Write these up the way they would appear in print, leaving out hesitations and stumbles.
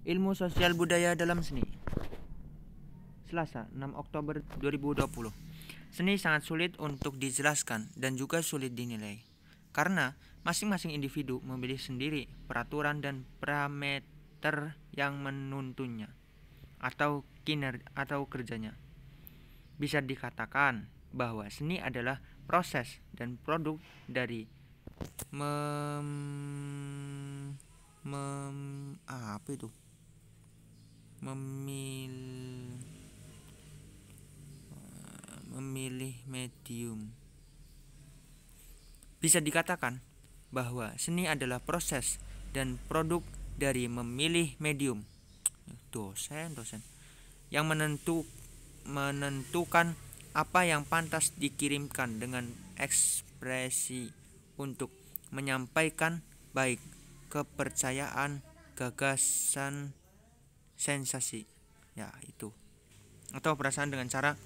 Ilmu Sosial Budaya dalam Seni. Selasa, 6 Oktober 2020. Seni sangat sulit untuk dijelaskan dan juga sulit dinilai, karena masing-masing individu memilih sendiri peraturan dan parameter yang menuntunnya atau kerjanya. Bisa dikatakan bahwa seni adalah proses dan produk dari memilih medium. Bisa dikatakan bahwa seni adalah proses dan produk dari memilih medium. Dosen yang menentukan apa yang pantas dikirimkan dengan ekspresi untuk menyampaikan baik kepercayaan, gagasan, sensasi, ya itu, atau perasaan dengan cara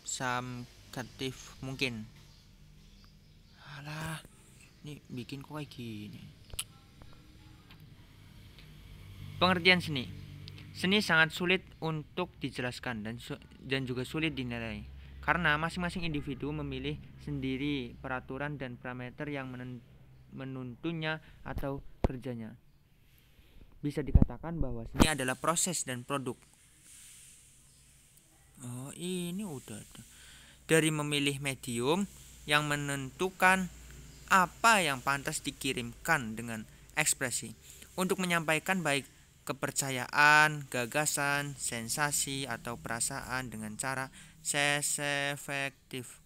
subjektif mungkin. Alah, ini bikin kok kayak gini. Pengertian seni. Seni sangat sulit untuk dijelaskan dan juga sulit dinilai, karena masing-masing individu memilih sendiri peraturan dan parameter yang menuntunnya atau kerjanya. Bisa dikatakan bahwa seni adalah proses dan produk. Ini udah dari memilih medium yang menentukan apa yang pantas dikirimkan dengan ekspresi untuk menyampaikan baik kepercayaan, gagasan, sensasi, atau perasaan dengan cara seefektif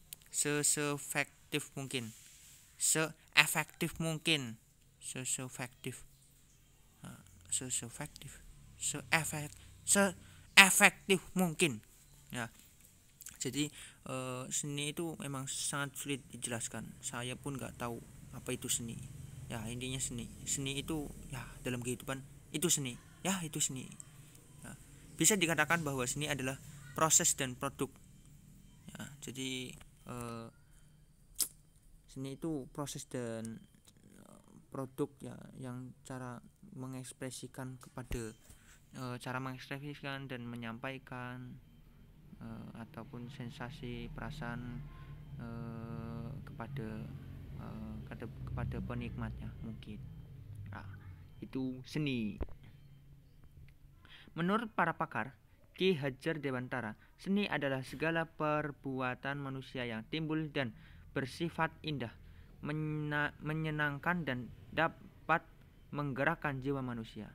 mungkin. Seefektif mungkin. Ya. Jadi seni itu memang sangat sulit dijelaskan. Saya pun nggak tahu apa itu seni. Ya, intinya seni itu ya dalam kehidupan itu seni. Ya, itu seni. Ya, bisa dikatakan bahwa seni adalah proses dan produk. Ya, jadi seni itu proses dan produk ya, yang cara mengekspresikan dan menyampaikan ataupun sensasi, perasaan kepada penikmatnya mungkin. Nah, itu seni. Menurut para pakar, Ki Hajar Dewantara, seni adalah segala perbuatan manusia yang timbul dan bersifat indah, menyenangkan dan dapat menggerakkan jiwa manusia.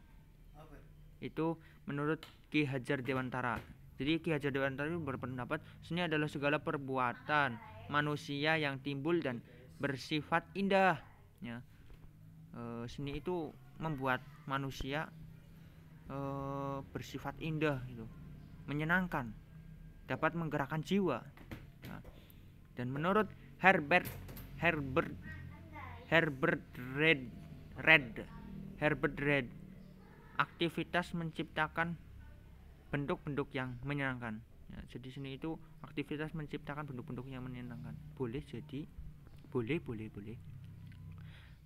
Itu menurut Ki Hajar Dewantara. Jadi Ki Hajar Dewantara itu berpendapat seni adalah segala perbuatan manusia yang timbul dan bersifat indah. Ya. Seni itu membuat manusia bersifat indah, gitu, menyenangkan, dapat menggerakkan jiwa. Nah, dan menurut Herbert Read, aktivitas menciptakan bentuk-bentuk yang menyenangkan. Ya, jadi seni itu aktivitas menciptakan bentuk-bentuk yang menyenangkan. Boleh.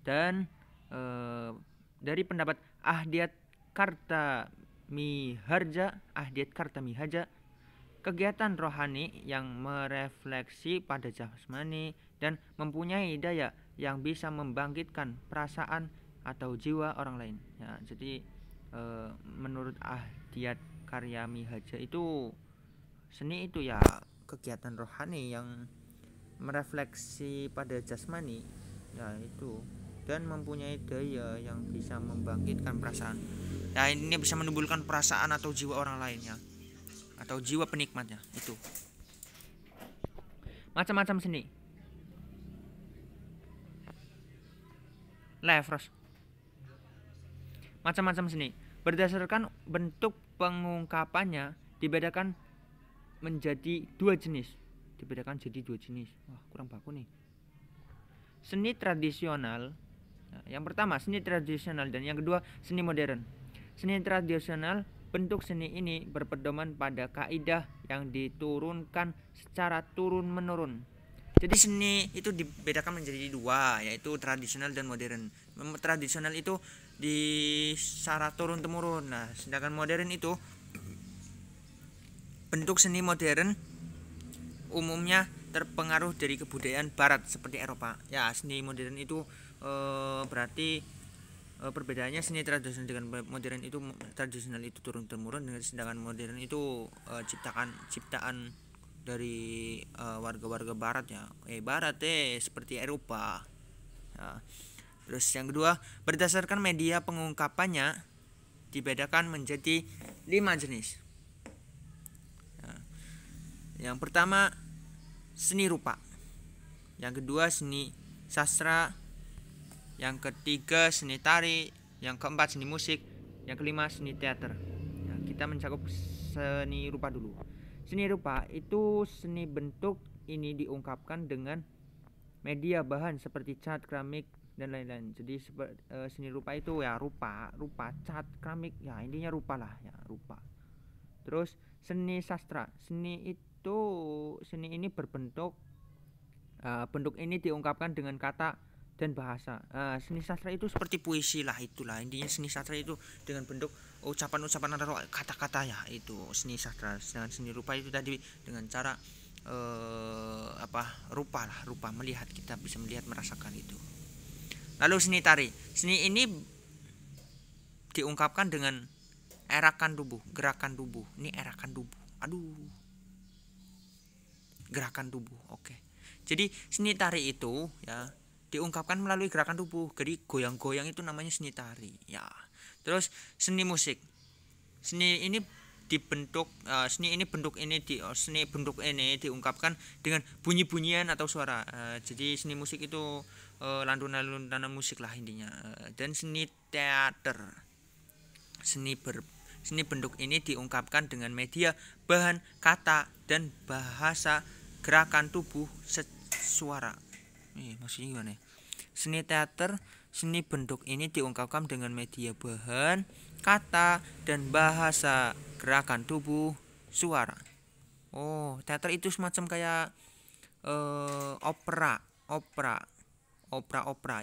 Dan dari pendapat Ahdiat Kartamiharja, kegiatan rohani yang merefleksi pada jasmani dan mempunyai daya yang bisa membangkitkan perasaan atau jiwa orang lain. Ya, jadi menurut Ahdiat Karyamiharja itu seni itu ya kegiatan rohani yang merefleksi pada jasmani, ya itu, dan mempunyai daya yang bisa membangkitkan perasaan. Ya, ini bisa menimbulkan perasaan atau jiwa orang lainnya atau jiwa penikmatnya. Itu macam-macam seni. Macam-macam seni berdasarkan bentuk pengungkapannya dibedakan jadi dua jenis. Wah, kurang baku nih. Seni tradisional. Nah, yang pertama seni tradisional dan yang kedua seni modern. Seni tradisional, bentuk seni ini berpedoman pada kaidah yang diturunkan secara turun-menurun Jadi seni itu dibedakan menjadi dua, yaitu tradisional dan modern. Tradisional itu secara turun temurun. Nah, sedangkan modern itu bentuk seni modern umumnya terpengaruh dari kebudayaan barat seperti Eropa. Ya, seni modern itu berarti perbedaannya seni tradisional dengan modern itu, tradisional itu turun temurun, sedangkan modern itu ciptaan dari warga-warga barat ya, barat seperti Eropa. Nah, terus yang kedua, berdasarkan media pengungkapannya dibedakan menjadi 5 jenis. Nah, yang pertama seni rupa, yang kedua seni sastra, yang ketiga seni tari, yang keempat seni musik, yang kelima seni teater. Nah, kita mencakup seni rupa dulu. Seni rupa itu seni bentuk ini diungkapkan dengan media bahan seperti cat, keramik dan lain-lain. Jadi seni rupa itu ya rupa, cat, keramik, ya intinya rupa lah ya, rupa. Terus seni sastra, seni ini berbentuk bentuk ini diungkapkan dengan kata dan bahasa. Seni sastra itu seperti puisi lah, itulah intinya seni sastra itu dengan bentuk ucapan-ucapan atau kata-kata ya, itu seni sastra. Sedangkan seni rupa itu tadi dengan cara rupa melihat, kita bisa melihat merasakan itu. Lalu seni tari, seni ini diungkapkan dengan gerakan tubuh. Ini gerakan tubuh. Gerakan tubuh. Oke. Jadi seni tari itu ya diungkapkan melalui gerakan tubuh. Jadi goyang-goyang itu namanya seni tari ya. Terus seni musik. Seni ini bentuk ini diungkapkan dengan bunyi-bunyian atau suara. Jadi seni musik itu lantunan musik lah intinya. Dan seni teater. Seni bentuk ini diungkapkan dengan media, bahan, kata dan bahasa, gerakan tubuh, suara. Maksudnya gimana? Seni teater, seni bentuk ini diungkapkan dengan media, bahan, kata dan bahasa, gerakan tubuh, suara. Teater itu semacam kayak opera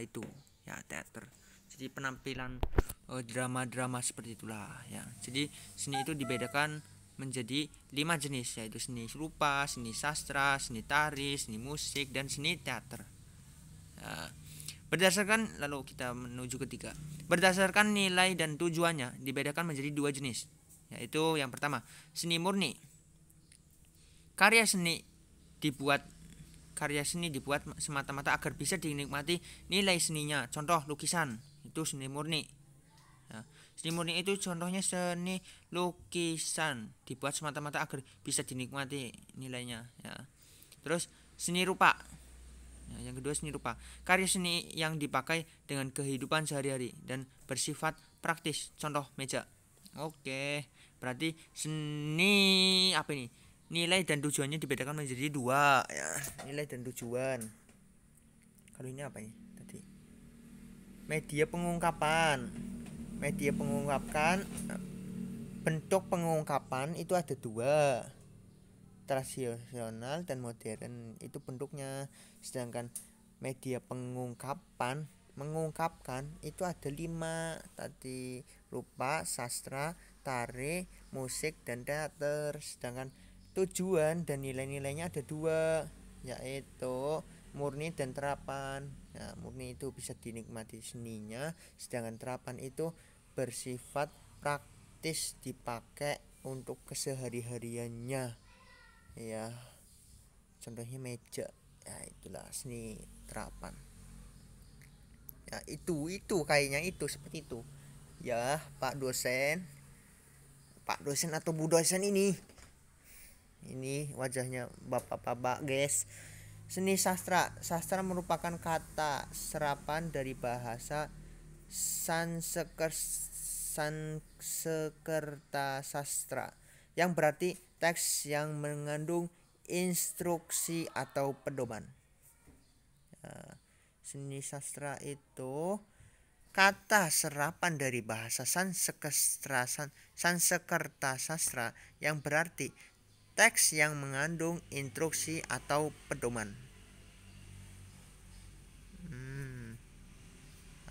itu ya, teater. Jadi penampilan drama-drama seperti itulah ya. Jadi seni itu dibedakan menjadi 5 jenis, yaitu seni rupa, seni sastra, seni tari, seni musik, dan seni teater. Lalu kita menuju ketiga. Berdasarkan nilai dan tujuannya dibedakan menjadi 2 jenis, yaitu yang pertama seni murni. Karya seni dibuat semata-mata agar bisa dinikmati nilai seninya. Contoh lukisan itu seni murni. Seni murni itu contohnya seni lukisan dibuat semata-mata agar bisa dinikmati nilainya ya. Terus seni rupa. Yang kedua seni rupa, karya seni yang dipakai dengan kehidupan sehari-hari dan bersifat praktis. Contoh meja. Oke, berarti seni apa ini? Nilai dan tujuannya dibedakan menjadi 2 ya. Nilai dan tujuan. Kalau ini apa ini tadi? Media pengungkapan. Bentuk pengungkapan itu ada 2, tradisional dan modern itu bentuknya. Sedangkan media mengungkapkan itu ada 5 tadi, rupa, sastra, tari, musik, dan teater. Sedangkan tujuan dan nilai-nilainya ada 2, yaitu murni dan terapan. Murni itu bisa dinikmati seninya, sedangkan terapan itu bersifat praktis, dipakai untuk kesehari-hariannya ya. Contohnya meja ya, itulah seni terapan ya. Itu kayaknya itu seperti itu ya, Pak dosen atau Bu dosen. Ini wajahnya bapak-bapak guys. Seni sastra merupakan kata serapan dari bahasa Sanskerta sastra, yang berarti teks yang mengandung instruksi atau pedoman. Seni sastra itu kata serapan dari bahasa Sanskerta sastra, yang berarti teks yang mengandung instruksi atau pedoman.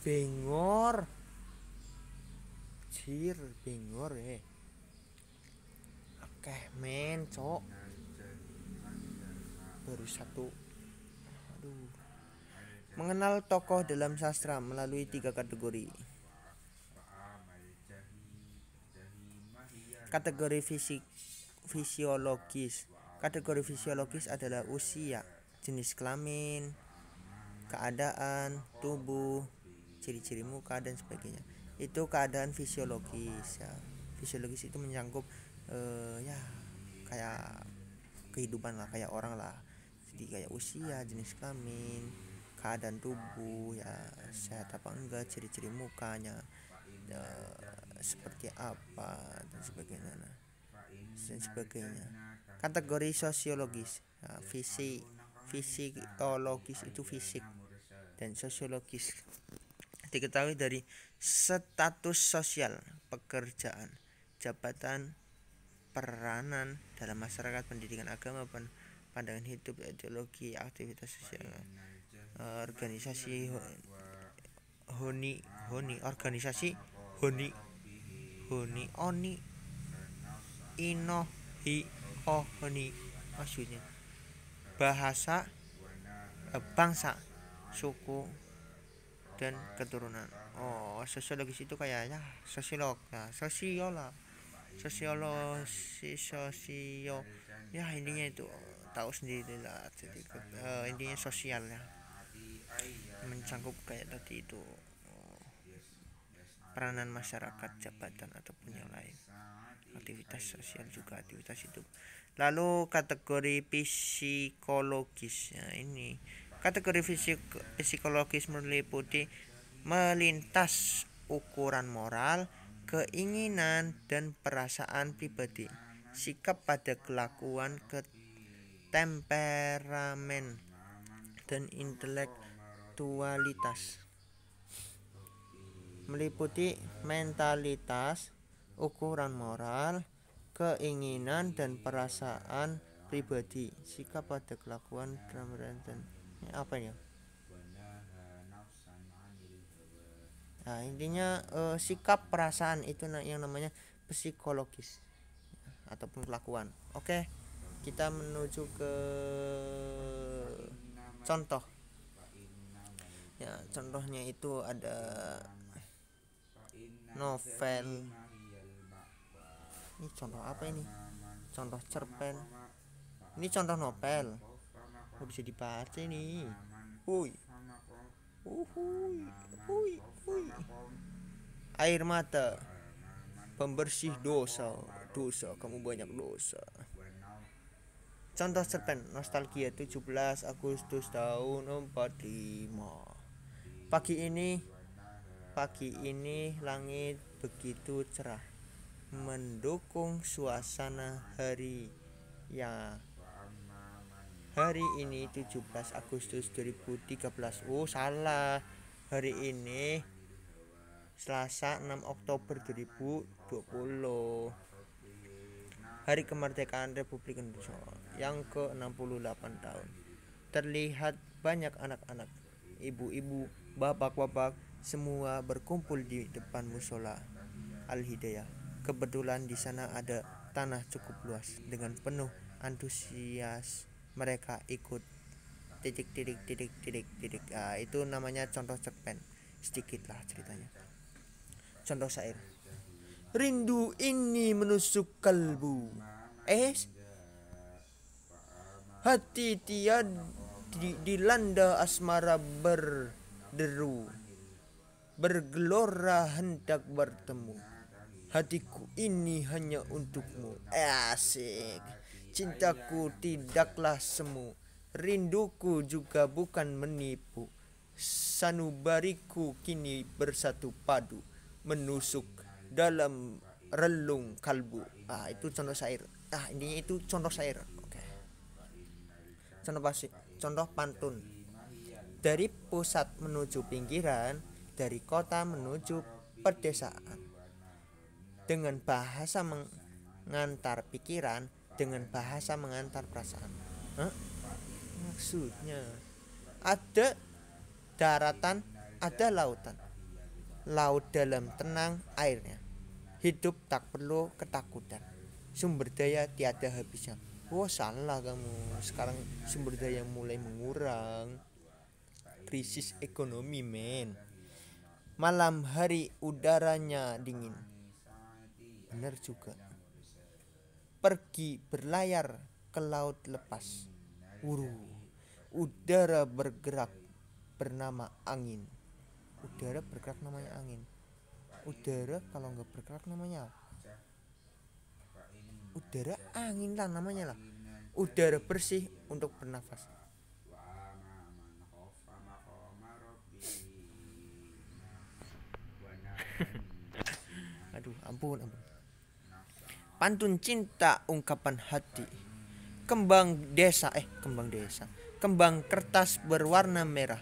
Bengor. Cir, bengor Akeh men, cok. Baru satu. Aduh. Mengenal tokoh dalam sastra melalui 3 kategori. Kategori fisiologis. Kategori fisiologis adalah usia, jenis kelamin, keadaan tubuh, ciri-ciri muka dan sebagainya. Itu keadaan fisiologis ya. Fisiologis itu menyangkut ya kayak kehidupan lah, kayak orang lah. Jadi kayak usia, jenis kelamin, keadaan tubuh ya, sehat apa enggak, ciri-ciri mukanya ya, seperti apa dan sebagainya. Kategori sosiologis. Nah, fisiologis itu fisik, dan sosiologis diketahui dari status sosial, pekerjaan, jabatan, peranan dalam masyarakat, pendidikan, agama, pandangan hidup, ideologi, aktivitas sosial, organisasi organisasi oni ino hi honi maksudnya bahasa, bangsa, suku dan keturunan. Oh, sosiologis itu kayak ya sosiolog, nah sosio ya intinya itu tahu sendiri lah. Jadi intinya sosial ya, mencangkup kayak tadi itu peranan masyarakat, jabatan ataupun yang lain, aktivitas sosial juga aktivitas hidup. Lalu kategori psikologis. Nah, ini kategori psikologis meliputi melintas ukuran moral, keinginan dan perasaan pribadi, sikap pada kelakuan, temperamen dan intelektualitas. Meliputi mentalitas, ukuran moral, keinginan dan perasaan pribadi, sikap pada kelakuan, dan apa ya? Nah, intinya sikap perasaan itu yang namanya psikologis ataupun kelakuan. Oke, kita menuju ke contoh. Ya, contohnya itu ada novel. Ini contoh apa ini? Contoh cerpen. Ini contoh novel. Nggak bisa dibaca ini. Hui. Hui. Air mata, pembersih dosa. Kamu banyak dosa. Contoh cerpen Nostalgia, 17 Agustus tahun 45. Pagi ini langit begitu cerah, mendukung suasana hari ya. Hari ini 17 Agustus 2013. Oh, salah. Hari ini Selasa 6 Oktober 2020. Hari kemerdekaan Republik Indonesia yang ke-68 tahun. Terlihat banyak anak-anak, ibu-ibu, bapak-bapak semua berkumpul di depan musola Al-Hidayah. Kebetulan di sana ada tanah cukup luas. Dengan penuh antusias mereka ikut titik. Itu namanya contoh cerpen. Sedikit lah ceritanya. Contoh syair. Rindu ini menusuk kalbu, hati tiada dilanda asmara berderu, bergelora hendak bertemu. Hatiku ini hanya untukmu. Asik. Cintaku tidaklah semu, rinduku juga bukan menipu. Sanubariku kini bersatu padu, menusuk dalam relung kalbu. Itu contoh syair. Intinya itu contoh syair. Oke. Contoh pantun. Dari pusat menuju pinggiran, dari kota menuju pedesaan. Dengan bahasa mengantar pikiran, dengan bahasa mengantar perasaan. Maksudnya ada daratan, ada lautan. Laut dalam tenang airnya. Hidup tak perlu ketakutan. Sumber daya tiada habisnya. Salah kamu. Sekarang sumber daya mulai mengurang. Krisis ekonomi, men. Malam hari udaranya dingin. Benar juga. pergi berlayar ke laut lepas. Udara bergerak bernama angin. Udara bergerak namanya angin. Udara kalau nggak bergerak namanya apa? Udara angin lah namanya lah. Udara bersih untuk bernafas. Aduh, ampun. Pantun cinta ungkapan hati. Kembang desa. Kembang kertas berwarna merah.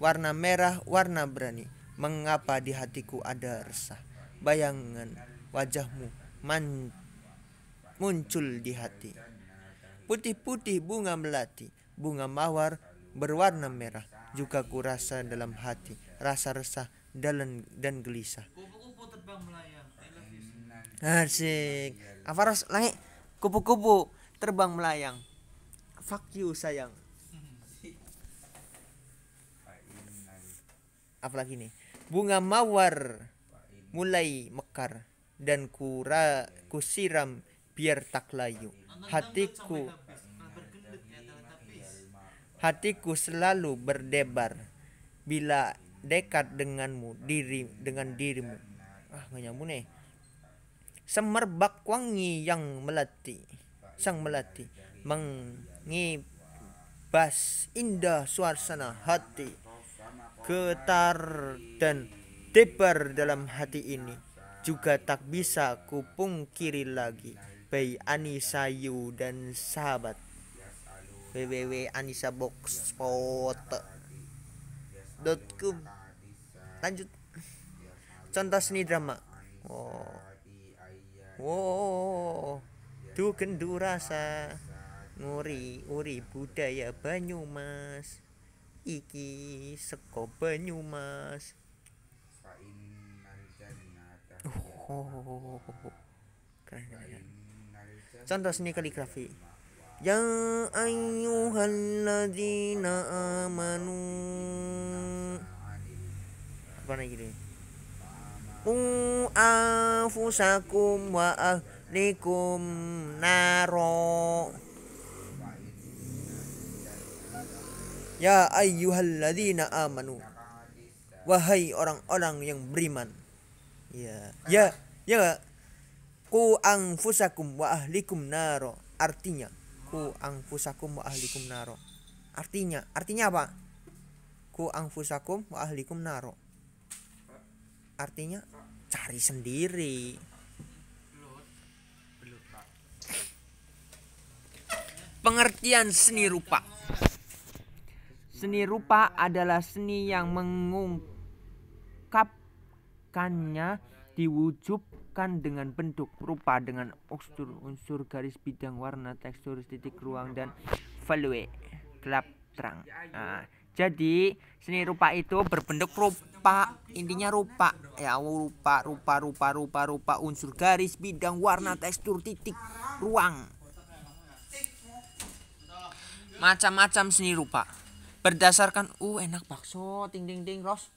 Warna merah, warna berani. Mengapa di hatiku ada resah? Bayangan wajahmu muncul di hati. Putih-putih bunga melati. Bunga mawar berwarna merah. Juga kurasa dalam hati. Rasa resah dan gelisah. Asik. Apa ros langit? Kupu-kupu terbang melayang. Fuck you sayang. Apalagi nih? Bunga mawar mulai mekar dan kusiram biar tak layu. Hatiku selalu berdebar bila dekat denganmu dengan dirimu. Nggak nyambung nih. Semerbak wangi yang sang melati mengibas indah suasana hati. Getar dan debar dalam hati ini juga tak bisa kupungkiri lagi. By Anissa Yu dan sahabat. www.anissaboxspot.com. Lanjut. Contoh seni drama. Tu kendu rasa nguri budaya Banyumas. Iki seko Banyumas. Keren. Contoh seni kaligrafi. Ya ayyuhalladzina amanu. Apa lagi nih? Anfusakum wa ahlikum naro. Ya ayyuhalladzina amanu. Wahai orang-orang yang beriman. Ya. Ku anfusakum wa ahlikum naro. Artinya ku anfusakum wa ahlikum naro. Artinya apa? Ku anfusakum wa ahlikum naro. Artinya cari sendiri. Pengertian seni rupa. Seni rupa adalah seni yang mengungkapkannya diwujudkan dengan bentuk rupa dengan unsur garis bidang warna tekstur titik ruang dan value gelap terang. Jadi seni rupa itu berbentuk rupa, intinya rupa ya, rupa unsur garis bidang warna tekstur titik ruang. Macam-macam seni rupa berdasarkan enak bakso ting ros.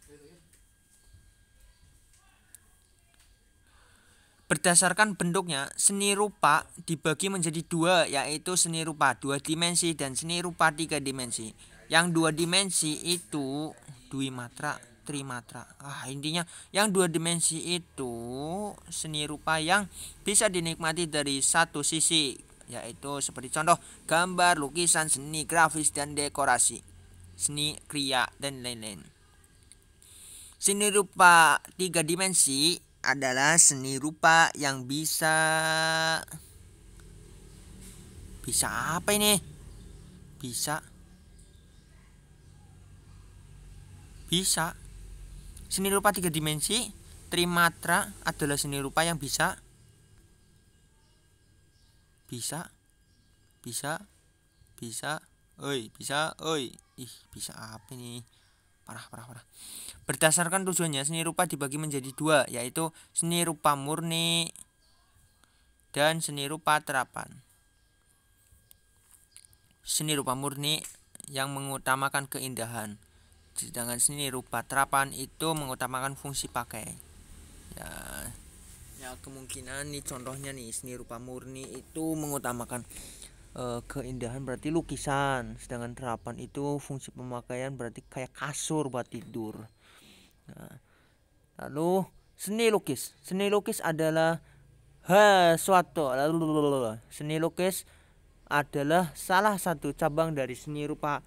Berdasarkan bentuknya, seni rupa dibagi menjadi dua, yaitu seni rupa 2 dimensi dan seni rupa 3 dimensi. Yang 2 dimensi itu dwimatra, trimatra. Intinya yang 2 dimensi itu seni rupa yang bisa dinikmati dari satu sisi, yaitu seperti contoh gambar, lukisan, seni grafis dan dekorasi, seni kriya dan lain-lain. Seni rupa 3 dimensi adalah seni rupa yang bisa apa ini? Bisa seni rupa 3 dimensi. Trimatra adalah seni rupa yang bisa bisa apa ini? Parah. Berdasarkan tujuannya, seni rupa dibagi menjadi 2, yaitu seni rupa murni dan seni rupa terapan. Seni rupa murni yang mengutamakan keindahan, sedangkan seni rupa terapan itu mengutamakan fungsi pakai. Ya kemungkinan nih contohnya nih seni rupa murni itu mengutamakan keindahan berarti lukisan, sedangkan terapan itu fungsi pemakaian berarti kayak kasur buat tidur. Nah, lalu seni lukis adalah seni lukis adalah salah satu cabang dari seni rupa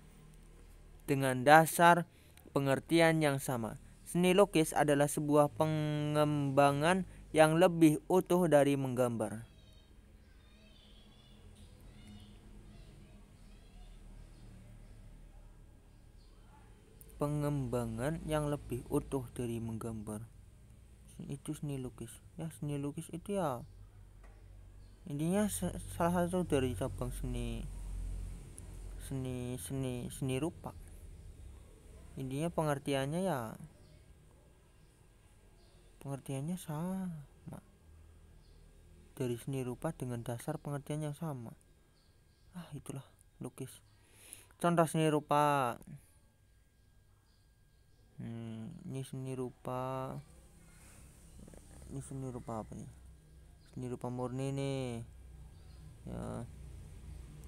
dengan dasar pengertian yang sama. Seni lukis adalah sebuah pengembangan yang lebih utuh dari menggambar. Pengembangan yang lebih utuh dari menggambar. Itu seni lukis. Ya, seni lukis itu ya intinya salah satu dari cabang seni rupa. Intinya pengertiannya sama dari seni rupa dengan dasar pengertian yang sama. Itulah lukis. Contoh seni rupa. Ini seni rupa apa nih? Seni rupa murni nih. Ya.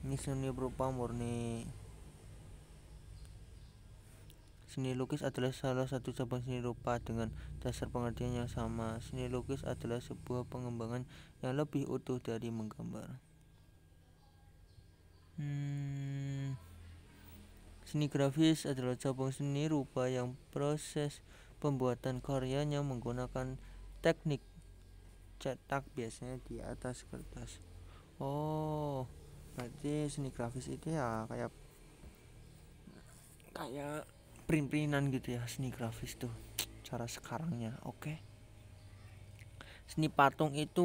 Ini seni rupa murni. Seni lukis adalah salah satu cabang seni rupa dengan dasar pengertian yang sama. Seni lukis adalah sebuah pengembangan yang lebih utuh dari menggambar. Seni grafis adalah cabang seni rupa yang proses pembuatan karyanya menggunakan teknik cetak biasanya di atas kertas. Berarti seni grafis itu ya kayak print-printan gitu ya, seni grafis tuh cara sekarangnya. Oke. Seni patung itu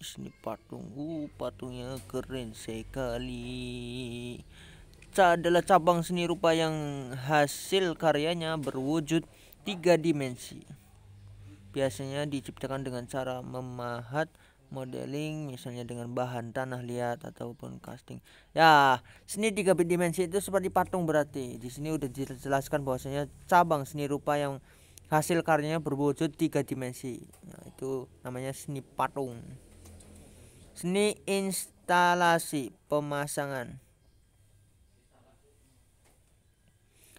seni patung. Patungnya keren sekali. Adalah cabang seni rupa yang hasil karyanya berwujud 3 dimensi. Biasanya diciptakan dengan cara memahat, modeling, misalnya dengan bahan tanah liat ataupun casting. Ya, seni 3 dimensi itu seperti patung berarti. Di sini udah dijelaskan bahwasanya cabang seni rupa yang hasil karyanya berwujud 3 dimensi. Nah, itu namanya seni patung. Seni instalasi pemasangan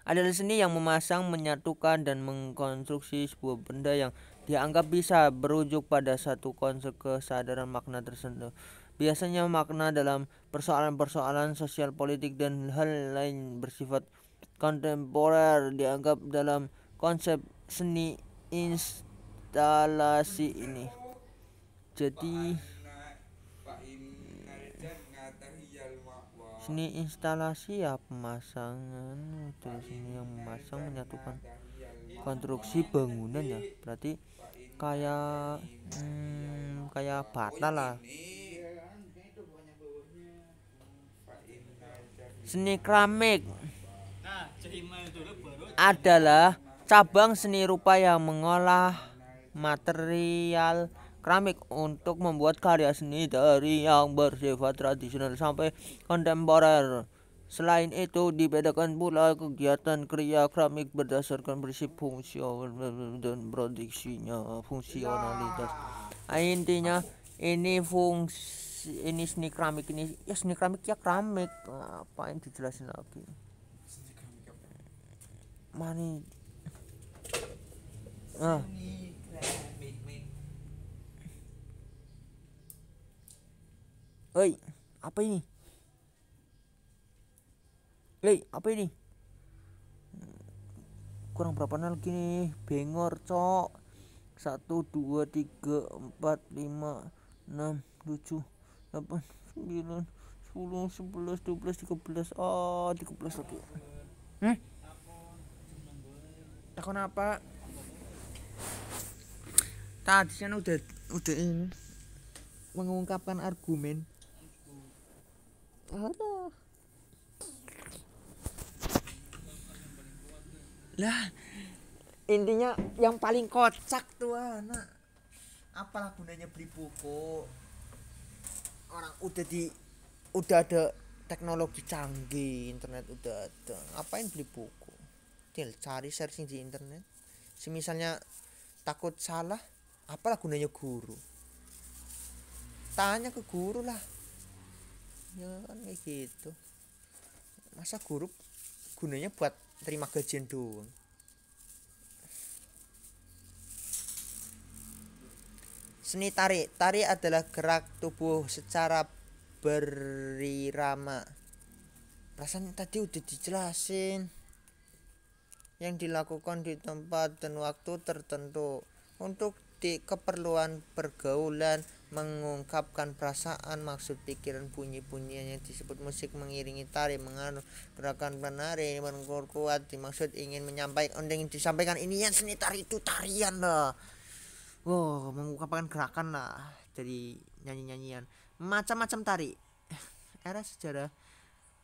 adalah seni yang memasang, menyatukan, dan mengkonstruksi sebuah benda yang dianggap bisa berujuk pada satu konsep kesadaran makna tertentu. Biasanya makna dalam persoalan-persoalan sosial, politik, dan hal lain bersifat kontemporer dianggap dalam konsep seni instalasi ini. Jadi seni instalasi ya pemasangan, terus ini yang memasang, menyatukan konstruksi bangunan ya, berarti kayak bata lah. Seni keramik adalah cabang seni rupa yang mengolah material keramik untuk membuat karya seni dari yang bersifat tradisional sampai kontemporer. Selain itu, dibedakan pula kegiatan kriya keramik berdasarkan prinsip fungsional dan prediksinya fungsionalitas. Intinya ini seni keramik ini ya seni keramik ya keramik. Apa yang dijelasin lagi? Mani. Apa ini? Apa ini? Kurang berapa lagi nih? Bengor, cok. 1, 2, 3, 4, 5, 6, 7, 8, 9, 10, 11, 12, 13. 13 lagi. Takon apa? Tadi kan udah ini mengungkapkan argumen. Lah, intinya yang paling kocak tuh anak. Apalah gunanya beli buku? Orang udah ada teknologi canggih, internet udah ada. Ngapain beli buku? Tinggal cari searching di internet. Misalnya takut salah, apalah gunanya guru? Tanya ke guru lah. Ya kan kayak gitu. Masa guru gunanya buat terima gajian doang? Seni tari. Tari adalah gerak tubuh secara berirama. Perasaan tadi udah dijelasin. Yang dilakukan di tempat dan waktu tertentu untuk keperluan pergaulan, mengungkapkan perasaan, maksud pikiran, bunyi-bunyian yang disebut musik, mengiringi tari, gerakan penari, kuat dimaksud ingin menyampaikan, ingin disampaikan ini yang seni tari itu tarian lah. Wow, mengungkapkan gerakan lah dari nyanyi-nyanyian. Macam-macam tari. Era sejarah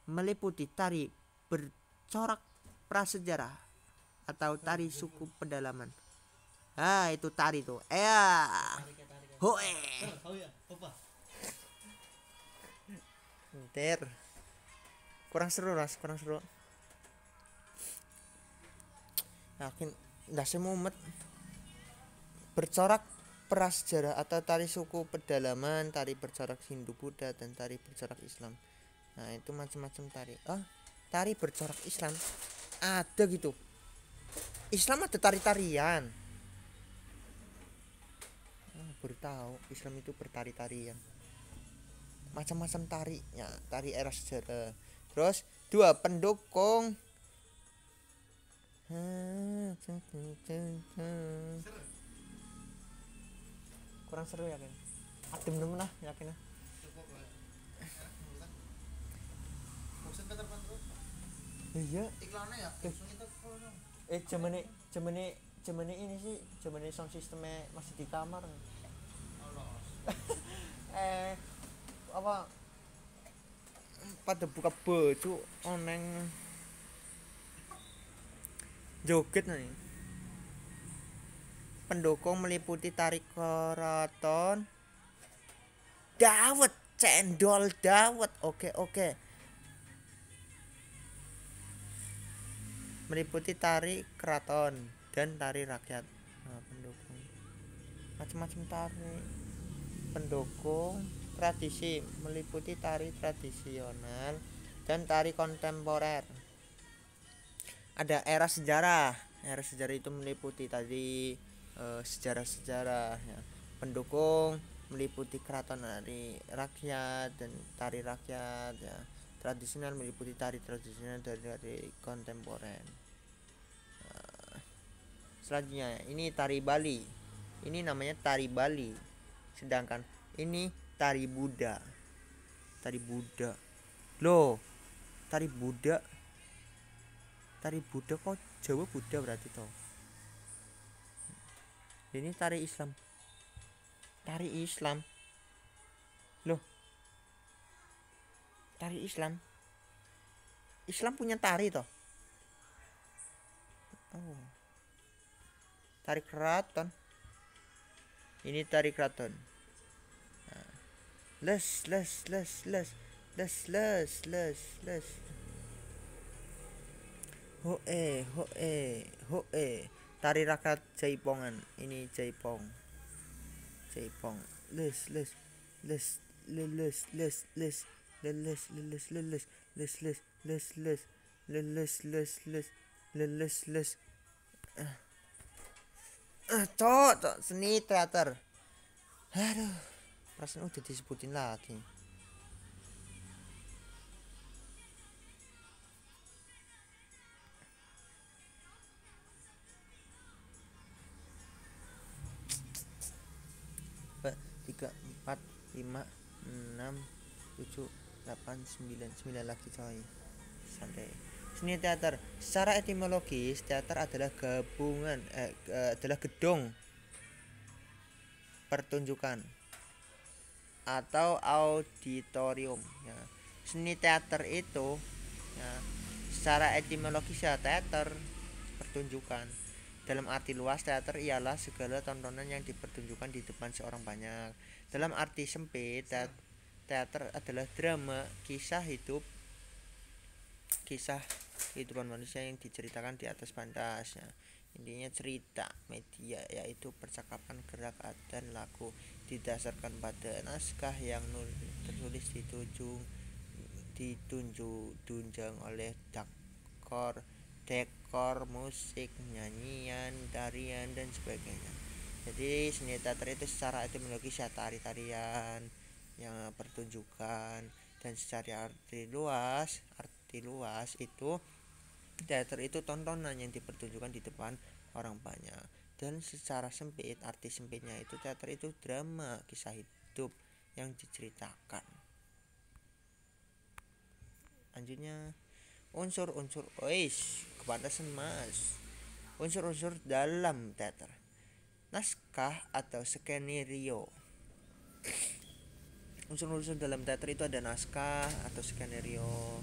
meliputi tari bercorak prasejarah atau tari suku pedalaman. Itu tari tuh. Hoe. Ntar. Kurang seru, Ras, kurang seru. Yakin ndak semumet. Bercorak prasejarah atau tari suku pedalaman, tari bercorak Hindu Buddha dan tari bercorak Islam. Nah, itu macam-macam tari. Tari bercorak Islam ada gitu. Islam ada tari-tarian. Baru tahu Islam itu bertari-tarian. Macam-macam tari. Ya, tari era sejarah. Terus 2 pendukung. Kurang seru ya kan? Adem temen lah yakin lah. Iya. Iklannya ya. Cemene ini sih, cemene sound sistemnya masih di kamar. Apa pada buka baju oneng joget nih. Pendukung meliputi tari keraton, dawet, cendol dawet. Oke. Meliputi tari keraton dan tari rakyat. Pendukung macam-macam tari. Pendukung tradisi meliputi tari tradisional dan tari kontemporer. Ada era sejarah. Era sejarah itu meliputi tadi sejarah-sejarah ya. Pendukung meliputi keraton, tari rakyat dan tari rakyat ya. Tradisional meliputi tari tradisional dan tari kontemporer. Selanjutnya ini tari Bali. Ini namanya tari Bali. Sedangkan ini tari Buddha. Tari Buddha. Loh, tari Buddha. Tari Buddha kok Jawa Buddha berarti toh. Ini tari Islam. Tari Islam. Loh. Tari Islam. Islam punya tari toh. Tari keraton. Ini tari keraton. Les. Hoe. Tari rakyat Jaipongan. Ini Jaipong. Les. Cok, seni teater. Aduh, perasaan udah disebutin lagi. Tiga, 4, 5, 6, 7, 8, 9 lagi coy. Santai. Seni teater. Secara etimologis, teater adalah adalah gedung pertunjukan atau auditorium ya. Seni teater itu ya, secara etimologis ya teater pertunjukan. Dalam arti luas, teater ialah segala tontonan yang dipertunjukkan di depan seorang banyak. Dalam arti sempit, teater adalah drama kisah kehidupan manusia yang diceritakan di atas pentas ya. Intinya cerita media yaitu percakapan, gerak, dan laku didasarkan pada naskah yang tertulis ditunjang oleh dekor, musik, nyanyian, tarian dan sebagainya. Jadi seni teater itu secara etimologis ya tarian yang pertunjukan, dan secara arti luas itu teater itu tontonan yang dipertunjukkan di depan orang banyak. Dan secara sempit, arti sempitnya itu teater itu drama kisah hidup yang diceritakan. Lanjutnya unsur-unsur kepantasan mas. Unsur-unsur dalam teater. Naskah atau skenario. Unsur-unsur dalam teater itu ada naskah atau skenario,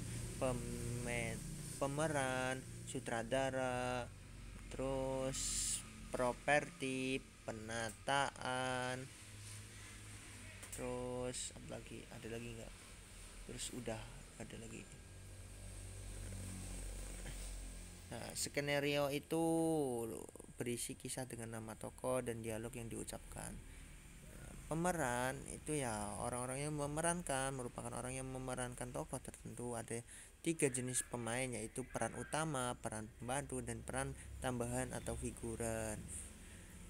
pemeran, sutradara, terus properti, penataan, terus apa lagi? Ada lagi nggak? Terus udah ada lagi. Nah, skenario itu berisi kisah dengan nama tokoh dan dialog yang diucapkan. Pemeran itu ya orang-orang yang merupakan orang yang memerankan tokoh tertentu. Ada 3 jenis pemain, yaitu peran utama, peran pembantu, dan peran tambahan atau figuran.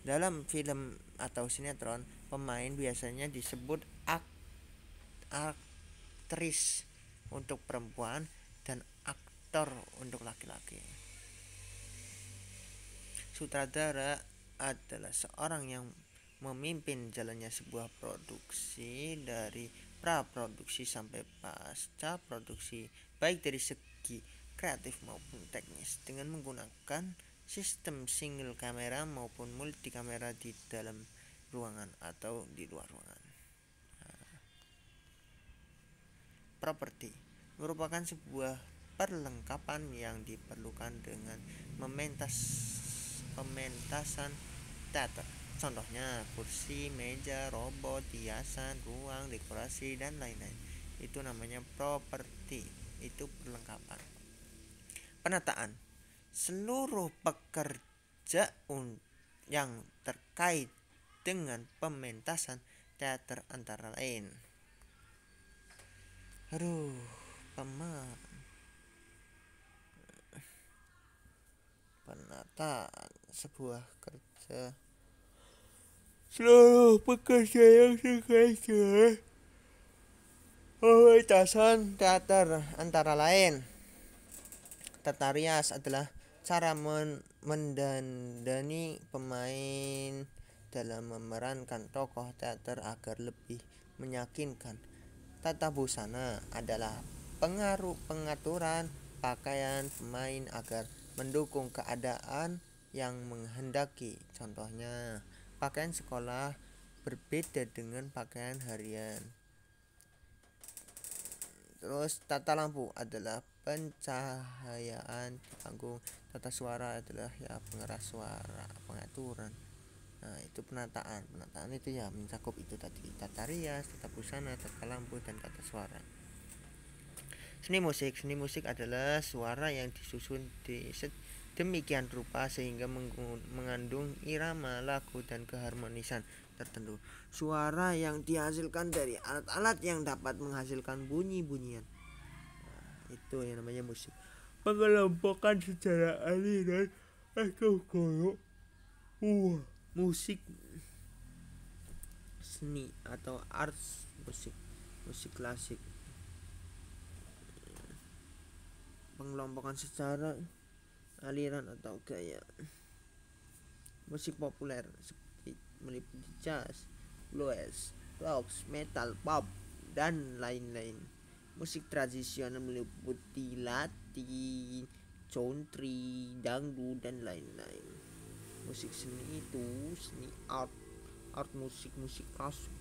Dalam film atau sinetron, pemain biasanya disebut aktris untuk perempuan dan aktor untuk laki-laki. Sutradara adalah seorang yang memimpin jalannya sebuah produksi dari pra-produksi sampai pasca produksi, baik dari segi kreatif maupun teknis, dengan menggunakan sistem single kamera maupun multi kamera di dalam ruangan atau di luar ruangan. Properti merupakan sebuah perlengkapan yang diperlukan dengan pementasan teater. Contohnya kursi, meja, robot, hiasan, ruang, dekorasi, dan lain-lain. Itu namanya properti. Itu perlengkapan. Penataan. Seluruh pekerja yang terkait dengan pementasan teater antara lain. Penataan sebuah kerja. Seluruh pekerja yang terkait dengan pementasan teater antara lain. Tata rias adalah cara mendandani pemain dalam memerankan tokoh teater agar lebih meyakinkan. Tata busana adalah pengaturan pakaian pemain agar mendukung keadaan yang menghendaki. Contohnya, pakaian sekolah berbeda dengan pakaian harian. Terus tata lampu adalah pencahayaan di panggung. Tata suara adalah ya pengeras suara, pengaturan. Nah, itu penataan. Penataan itu ya mencakup itu tadi, tata rias, tata busana, tata lampu, dan tata suara. Seni musik adalah suara yang disusun demikian rupa sehingga mengandung irama lagu dan keharmonisan tertentu. Suara yang dihasilkan dari alat-alat yang dapat menghasilkan bunyi-bunyian. Itu yang namanya musik. Pengelompokan secara aliran atau golok. Musik seni atau arts musik klasik. Pengelompokan secara aliran atau gaya. Musik populer seperti meliputi jazz, blues, rock, metal, pop, dan lain-lain. Musik tradisional meliputi Latin, country, dangdut, dan lain-lain. Musik seni itu seni art musik klasik.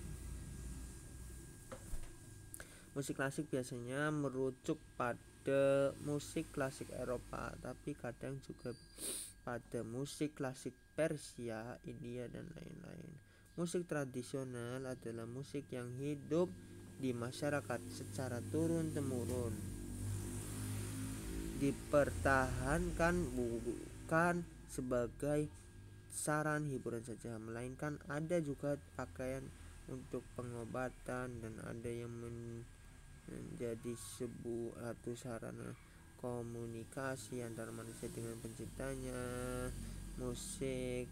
Musik klasik biasanya merujuk pada musik klasik Eropa, tapi kadang juga pada musik klasik Persia, India, dan lain-lain. Musik tradisional adalah musik yang hidup di masyarakat secara turun-temurun, dipertahankan bukan sebagai saran hiburan saja, melainkan ada juga pakaian untuk pengobatan dan ada yang menjadi sebuah sarana komunikasi antara manusia dengan penciptanya. Musik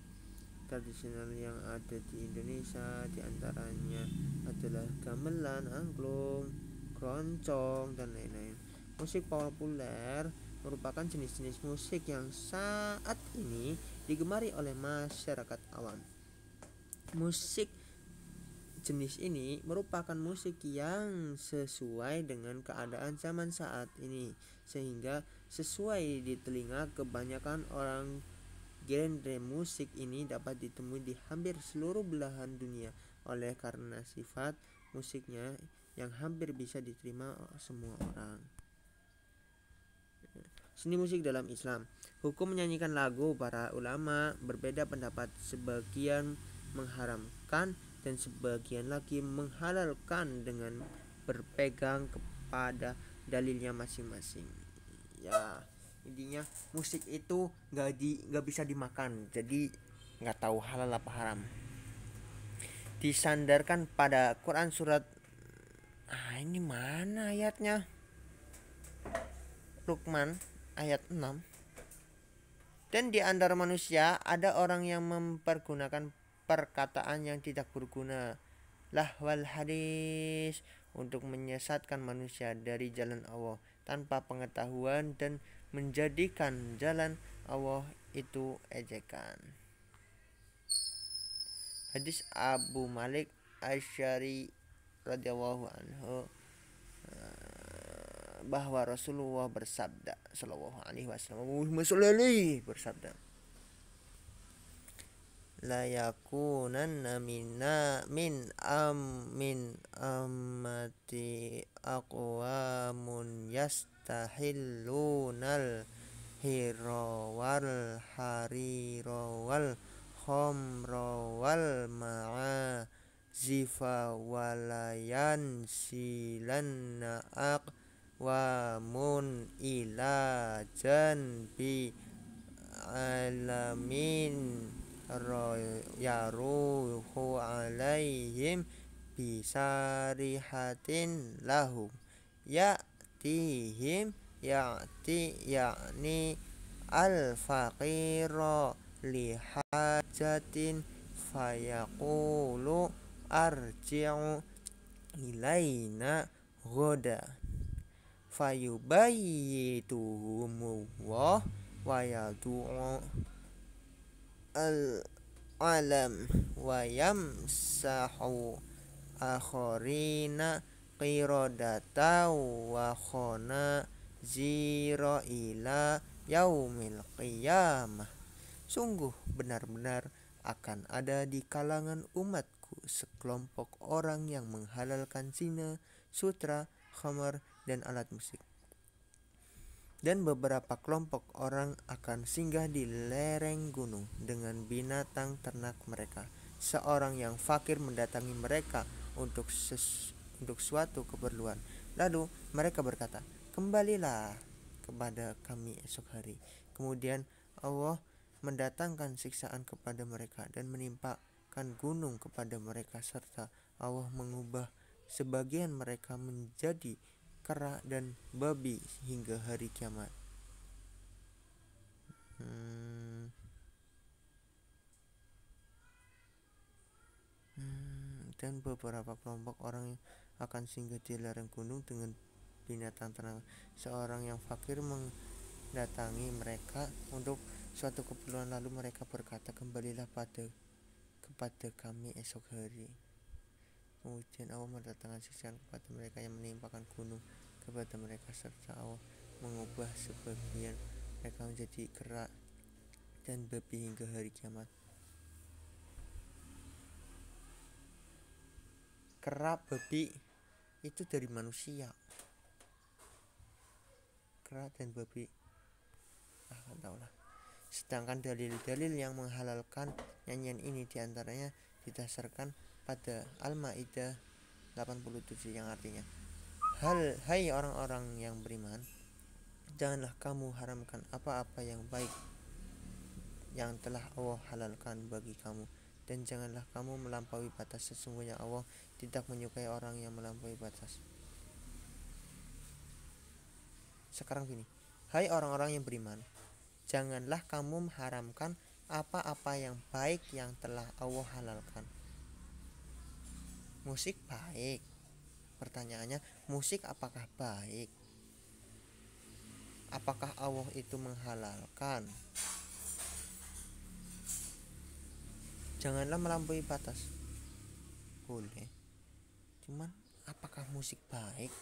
tradisional yang ada di Indonesia diantaranya adalah gamelan, angklung, keroncong, dan lain-lain. Musik populer merupakan jenis-jenis musik yang saat ini digemari oleh masyarakat awam. Musik jenis ini merupakan musik yang sesuai dengan keadaan zaman saat ini, sehingga sesuai di telinga kebanyakan orang. Genre musik ini dapat ditemui di hampir seluruh belahan dunia oleh karena sifat musiknya yang hampir bisa diterima semua orang. Seni musik dalam Islam. Hukum menyanyikan lagu para ulama berbeda pendapat, sebagian mengharamkan dan sebagian lagi menghalalkan dengan berpegang kepada dalilnya masing-masing. Ya, intinya musik itu nggak bisa dimakan, jadi nggak tahu halal apa haram. Disandarkan pada Quran surat ini mana ayatnya? Luqman ayat 6. Dan di antara manusia ada orang yang mempergunakan perkataan yang tidak berguna, lahwal hadis, untuk menyesatkan manusia dari jalan Allah tanpa pengetahuan dan menjadikan jalan Allah itu ejekan. Hadis Abu Malik Asy'ari radhiyallahu anhu bahwa Rasulullah bersabda sallallahu alaihi wasallam bersabda, la yakunanna min ammati aqwamun yastahillunal hira wal harira wal khamra wal ma'azifa walayan silanna aqwamun ila janbi alamin yaruhu alaihim bisarihatin lahum ya'tihim yakni al-faqira lihajatin fayaqulu arji'u ilaina ghoda fayubayyituhumullah wa yadu'u al-alam wa yamsahu akharina qiradata wa khona zira ila yaumil qiyamah. Sungguh benar-benar akan ada di kalangan umatku sekelompok orang yang menghalalkan zina, sutra, khamar, dan alat musik. Dan beberapa kelompok orang akan singgah di lereng gunung dengan binatang ternak mereka. Seorang yang fakir mendatangi mereka untuk suatu keperluan. Lalu mereka berkata, kembalilah kepada kami esok hari. Kemudian Allah mendatangkan siksaan kepada mereka dan menimpakan gunung kepada mereka, serta Allah mengubah sebagian mereka menjadi kera dan babi hingga hari kiamat. Dan beberapa kelompok orang akan singgah di lereng gunung dengan binatang ternak. Seorang yang fakir mendatangi mereka untuk suatu keperluan, lalu mereka berkata, kembalilah kepada kami esok hari. Kemudian Allah mendatangkan siksaan kepada mereka yang menimpakan gunung kepada mereka, serta Allah mengubah sebagian mereka menjadi kera dan babi hingga hari kiamat. Kera, babi itu dari manusia. Kera dan babi, kan tahulah. Sedangkan dalil-dalil yang menghalalkan nyanyian ini diantaranya didasarkan pada Al-Maidah 87 yang artinya, hai orang-orang yang beriman, janganlah kamu haramkan apa-apa yang baik yang telah Allah halalkan bagi kamu, dan janganlah kamu melampaui batas. Sesungguhnya Allah tidak menyukai orang yang melampaui batas. Sekarang gini, hai orang-orang yang beriman, janganlah kamu mengharamkan apa-apa yang baik yang telah Allah halalkan. Musik baik. Pertanyaannya, musik apakah baik? Apakah Allah itu menghalalkan? Janganlah melampaui batas. Boleh. Cuman apakah musik baik?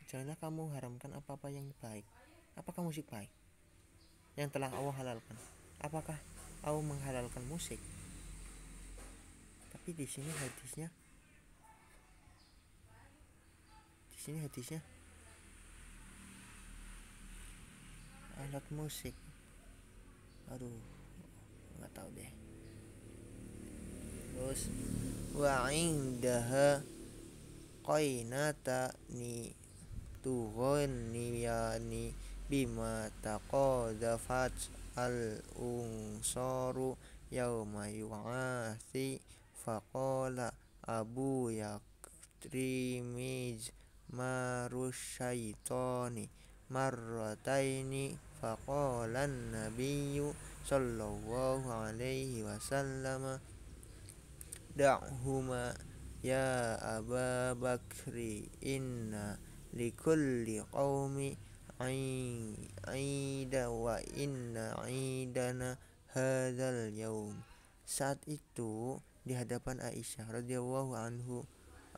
Janganlah kamu haramkan apa-apa yang baik. Apakah musik baik yang telah Allah halalkan? Apakah Allah menghalalkan musik? Tapi di sini hadisnya alat musik. Aduh, nggak tahu deh. Terus wa indaha qainata ni tuhanniyani bima taqadafat al unsaru yauma yu'asi faqala abu yakrimiz marusyaitoni marrataini faqala nabiyyu sallallahu alaihi wasallam da'huma ya Aba Bakri inna likulli qaumi aida wa inna aidana hadzal yaum. Saat itu di hadapan Aisyah radhiyallahu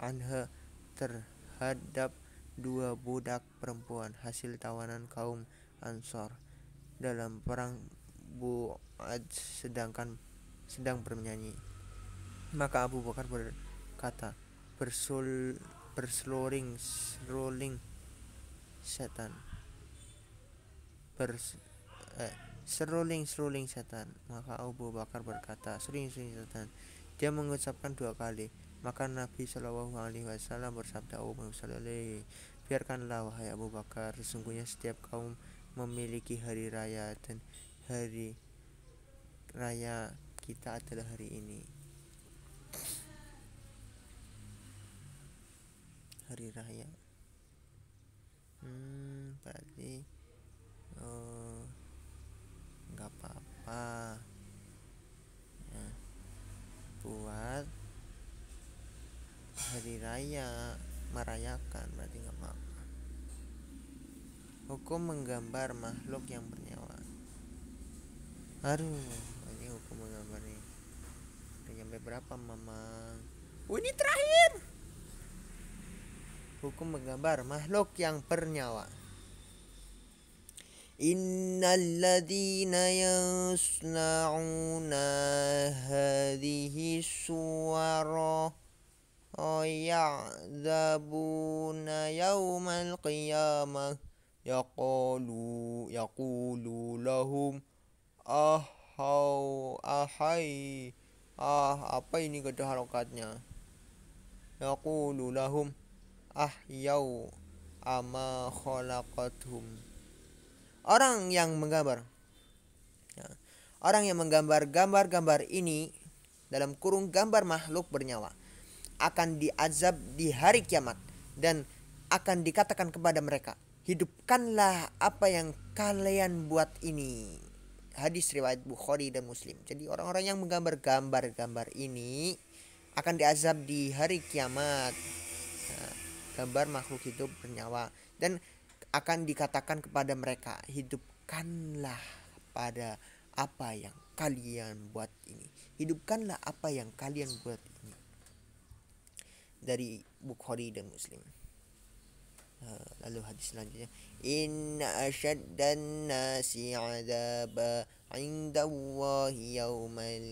anha terhadap dua budak perempuan hasil tawanan kaum Ansor dalam perang Bu'ad sedang bernyanyi. Maka Abu Bakar berkata, berseluring setan. Seruling setan. Maka Abu Bakar berkata, seruling setan. Dia mengucapkan 2 kali. Maka Nabi Shallallahu Alaihi Wasallam bersabda, biarkanlah wahai Abu Bakar, sesungguhnya setiap kaum memiliki hari raya, dan hari raya kita adalah hari ini. Hari raya berarti nggak apa-apa ya, buat hari raya merayakan, berarti nggak apa-apa. Hukum menggambar makhluk yang bernyawa. Aduh, ini hukum menggambar nih udah nyampe berapa Mamang? Ini terakhir. Hukum menggambar makhluk yang bernyawa. Innalladzina yasna'una hadhihi suwara ya'dzabuna yaumal qiyamah yaqulu lahum apa ini kata harokatnya? Yaqulu lahum ahyau ama khalaqathum. Orang yang menggambar gambar ini, dalam kurung gambar makhluk bernyawa, akan diazab di hari kiamat, dan akan dikatakan kepada mereka, hidupkanlah apa yang kalian buat ini. Hadis riwayat Bukhari dan Muslim. Jadi orang-orang yang menggambar gambar ini akan diazab di hari kiamat. Gambar makhluk hidup bernyawa, dan akan dikatakan kepada mereka, hidupkanlah pada apa yang kalian buat ini. Hidupkanlah apa yang kalian buat ini. Dari Bukhari dan Muslim. Lalu hadis selanjutnya, inna asyaddan nasi adaba indallahi yaumal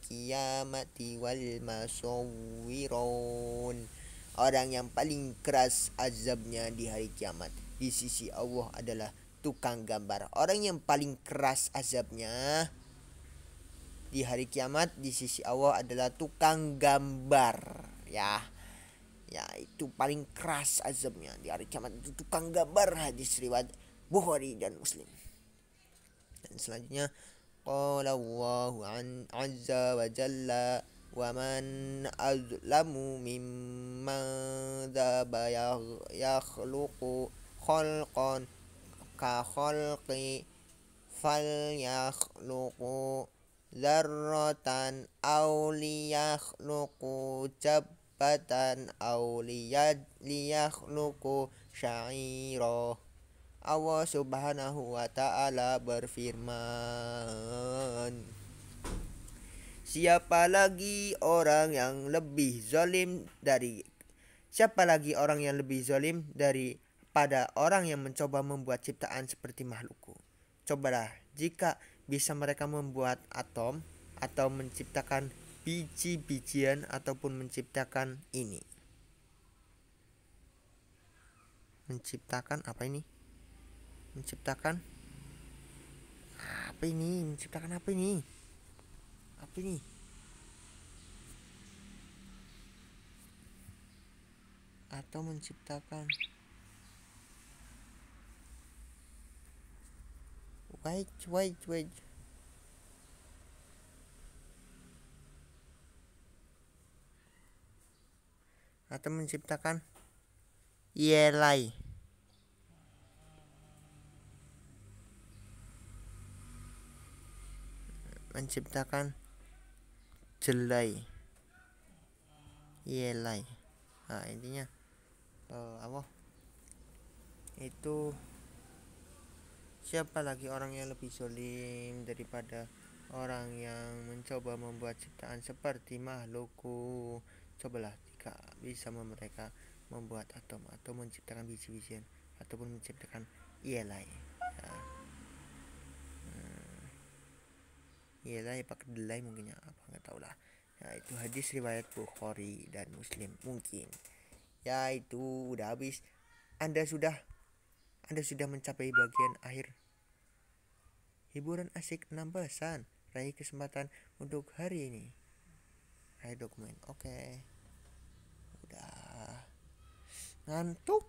qiyamati wal masawwirun. Orang yang paling keras azabnya di hari kiamat di sisi Allah adalah tukang gambar. Orang yang paling keras azabnya di hari kiamat di sisi Allah adalah tukang gambar. Ya, itu paling keras azabnya di hari kiamat, itu tukang gambar. Hadis riwayat Bukhari dan Muslim. Dan selanjutnya qala Allahu azza wa jalla wa man azlamu mimman dzaba yakhluqu khalqan ka khalqi falyakhluqu dzarratan aw liyakhluqu jabbatan aw liyakhluqu sya'ira. Allah Subhanahu wa Ta'ala berfirman, Siapa lagi orang yang lebih zalim daripada orang yang mencoba membuat ciptaan seperti makhlukku. Cobalah jika bisa mereka membuat atom atau menciptakan biji-bijian ataupun menciptakan ini. Menciptakan apa ini? Menciptakan apa ini? Atau menciptakan wait. Atau menciptakan yelai. Menciptakan jelai, yelai. Nah intinya apa itu, siapa lagi orang yang lebih zalim daripada orang yang mencoba membuat ciptaan seperti makhlukku. Cobalah jika bisa mereka membuat atom atau menciptakan biji-bijian ataupun menciptakan yelai. Yelai pakai delai mungkin ya, apa nggak tahu lah. Ya itu hadis riwayat Bukhari dan Muslim mungkin. Ya itu udah habis. Anda sudah mencapai bagian akhir hiburan asik 16-an. Raih kesempatan untuk hari ini. Raih dokumen. Oke. Udah ngantuk.